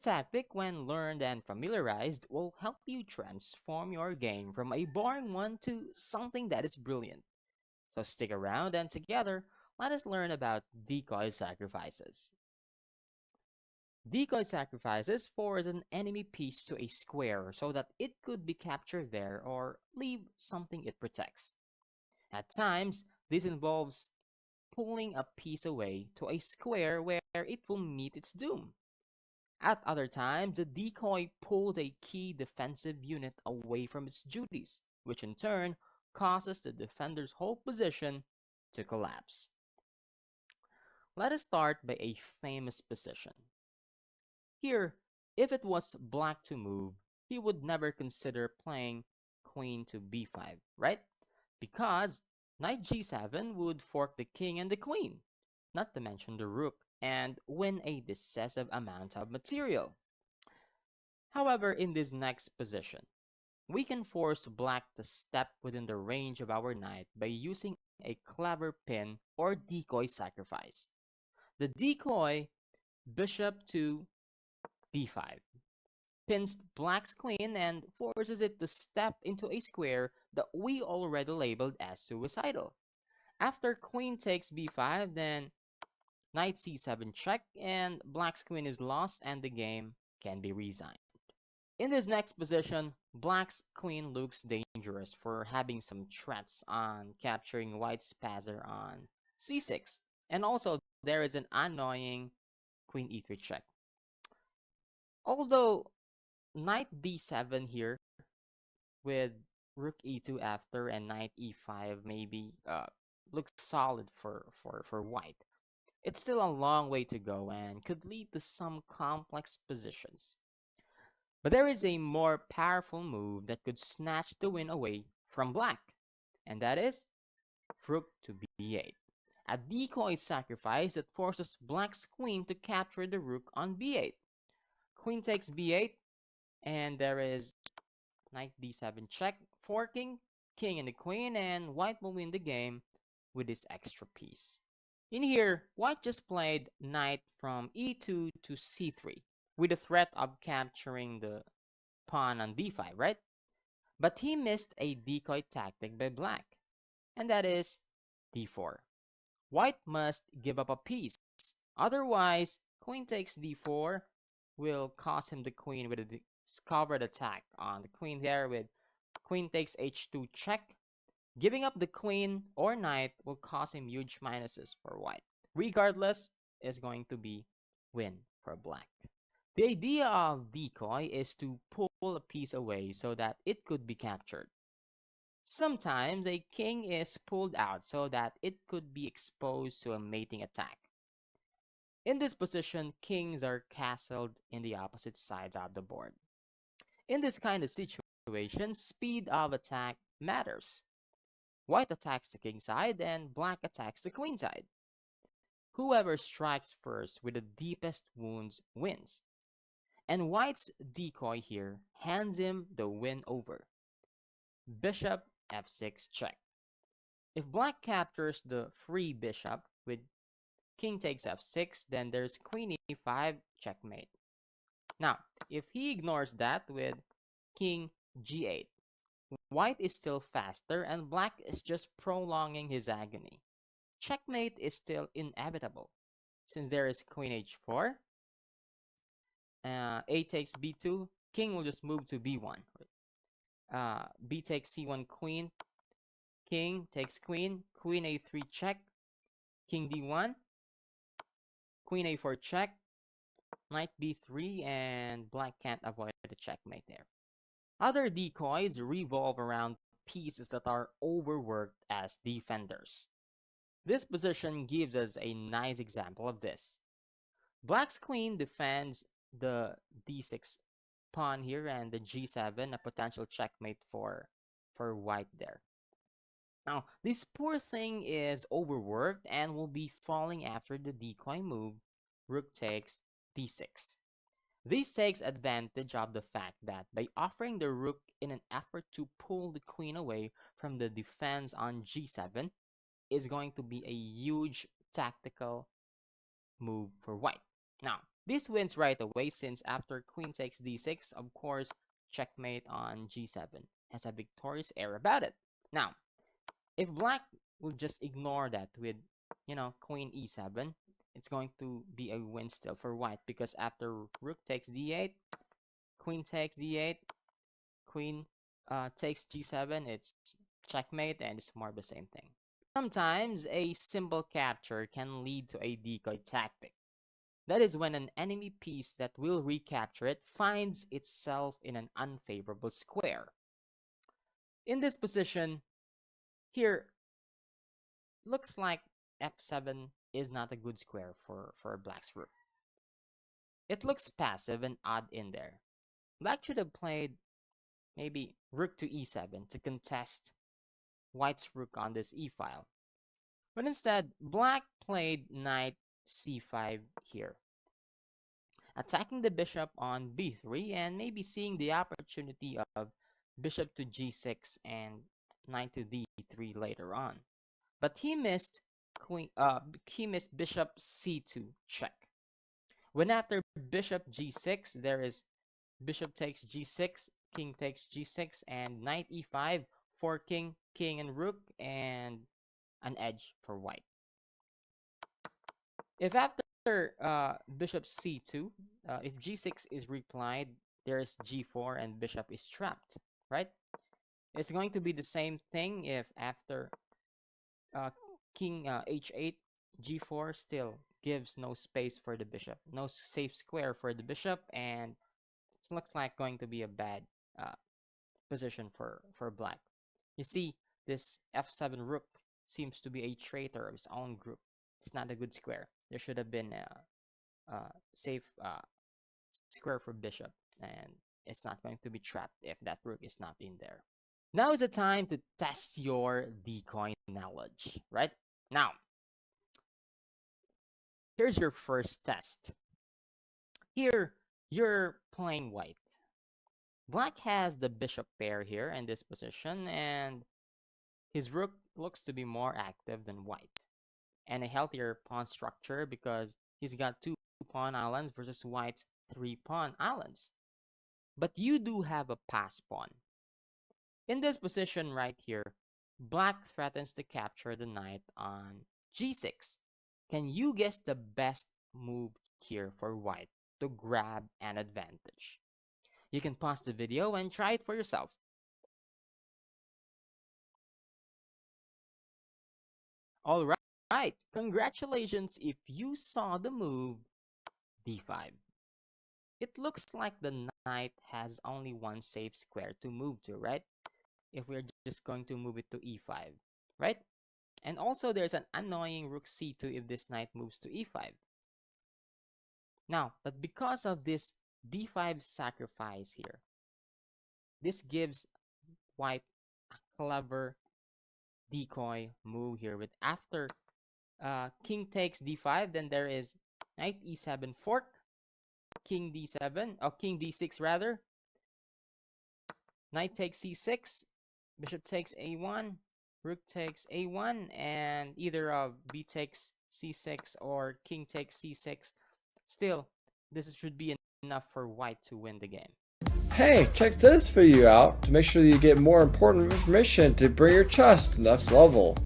tactic, when learned and familiarized, will help you transform your game from a boring one to something that is brilliant. So stick around and together, let us learn about decoy sacrifices. Decoy sacrifices force an enemy piece to a square so that it could be captured there or leave something it protects. At times, this involves pulling a piece away to a square where it will meet its doom. At other times, the decoy pulled a key defensive unit away from its duties, which in turn causes the defender's whole position to collapse. Let us start by a famous position. Here, if it was black to move, he would never consider playing queen to b5, right? Because knight g7 would fork the king and the queen, not to mention the rook, and win a decisive amount of material. However, in this next position, we can force black to step within the range of our knight by using a clever pin or decoy sacrifice. The decoy bishop to b5 pins black's queen and forces it to step into a square that we already labeled as suicidal. After queen takes b5, then knight c7 check, and black's queen is lost and the game can be resigned. In this next position, black's queen looks dangerous for having some threats on capturing white's passer on c6. And also, there is an annoying queen e3 check. Although knight d7 here with rook e2 after and knight e5 maybe looks solid for white. It's still a long way to go and could lead to some complex positions. But there is a more powerful move that could snatch the win away from black, and that is rook to b8. A decoy sacrifice that forces black's queen to capture the rook on b8. Queen takes b8, and there is knight d7 check, forking king and the queen, and white will win the game with this extra piece. In here, white just played knight from e2 to c3 with the threat of capturing the pawn on d5, right? But he missed a decoy tactic by black, and that is d4. White must give up a piece, otherwise queen takes d4 will cost him the queen with a discovered attack on the queen there with queen takes h2 check. Giving up the queen or knight will cause him huge minuses for white. Regardless, is going to be win for black. The idea of decoy is to pull a piece away so that it could be captured. Sometimes a king is pulled out so that it could be exposed to a mating attack. In this position, kings are castled in the opposite sides of the board. In this kind of situation, speed of attack matters. White attacks the king side and black attacks the queen side. Whoever strikes first with the deepest wounds wins. And white's decoy here hands him the win over. Bishop f6 check. If black captures the free bishop with king takes f6, then there's queen e5 checkmate. Now, if he ignores that with king g8, white is still faster and black is just prolonging his agony. Checkmate is still inevitable since there is queen h4, a takes b2, king will just move to b1. B takes c1 queen, king takes queen, queen a3 check, king d1, queen a4 check, knight b3, and black can't avoid the checkmate there. Other decoys revolve around pieces that are overworked as defenders. This position gives us a nice example of this. Black's queen defends the d6 pawn here and the g7, a potential checkmate for white there. Now, this poor thing is overworked and will be falling after the decoy move, rook takes d6. This takes advantage of the fact that by offering the rook in an effort to pull the queen away from the defense on g7 is going to be a huge tactical move for white. Now, This wins right away since after queen takes d6, of course, checkmate on g7 has a victorious air about it. Now, if black will just ignore that with, queen e7, it's going to be a win still for white because after rook takes d8, queen takes d8, queen takes g7, it's checkmate and it's more of the same thing. Sometimes a simple capture can lead to a decoy tactic. That is when an enemy piece that will recapture it finds itself in an unfavorable square. In this position, here, looks like f7 is not a good square for black's rook. It looks passive and odd in there. Black should have played maybe rook to e7 to contest white's rook on this e-file. But instead, black played knight c5 here, attacking the bishop on b3 and maybe seeing the opportunity of bishop to g6 and knight to d3 later on. But he missed bishop c2 check. When after bishop g6, there is bishop takes g6, king takes g6, and knight e5 for king, and rook, and an edge for white. If after bishop c2, if g6 is replied, there's g4 and bishop is trapped, right? It's going to be the same thing if after king h8, g4 still gives no space for the bishop, no safe square for the bishop, and it looks like going to be a bad position for black. You see, this f7 rook seems to be a traitor of his own group. It's not a good square. There should have been a safe square for bishop, and it's not going to be trapped if that rook is not in there. Now is the time to test your decoy knowledge, right? Now, here's your first test. Here, you're playing white. Black has the bishop pair here in this position, and his rook looks to be more active than white, and a healthier pawn structure because he's got 2 pawn islands versus white's 3 pawn islands. But you do have a pass pawn. In this position right here, black threatens to capture the knight on g6. Can you guess the best move here for white to grab an advantage? You can pause the video and try it for yourself. All right, congratulations if you saw the move d5. It looks like the knight has only one safe square to move to, right? If we're just going to move it to e5, right? And also there's an annoying rook c2 if this knight moves to e5. Now, but because of this d5 sacrifice here, this gives white a clever decoy move here with after king takes d5, then there is knight e7 fork, king d7, or king d6 rather, knight takes c6, bishop takes a1, rook takes a1, and either of b takes c6 or king takes c6. Still, this should be enough for white to win the game. Hey, check this video out to make sure that you get more important information to bring your chess to the next level.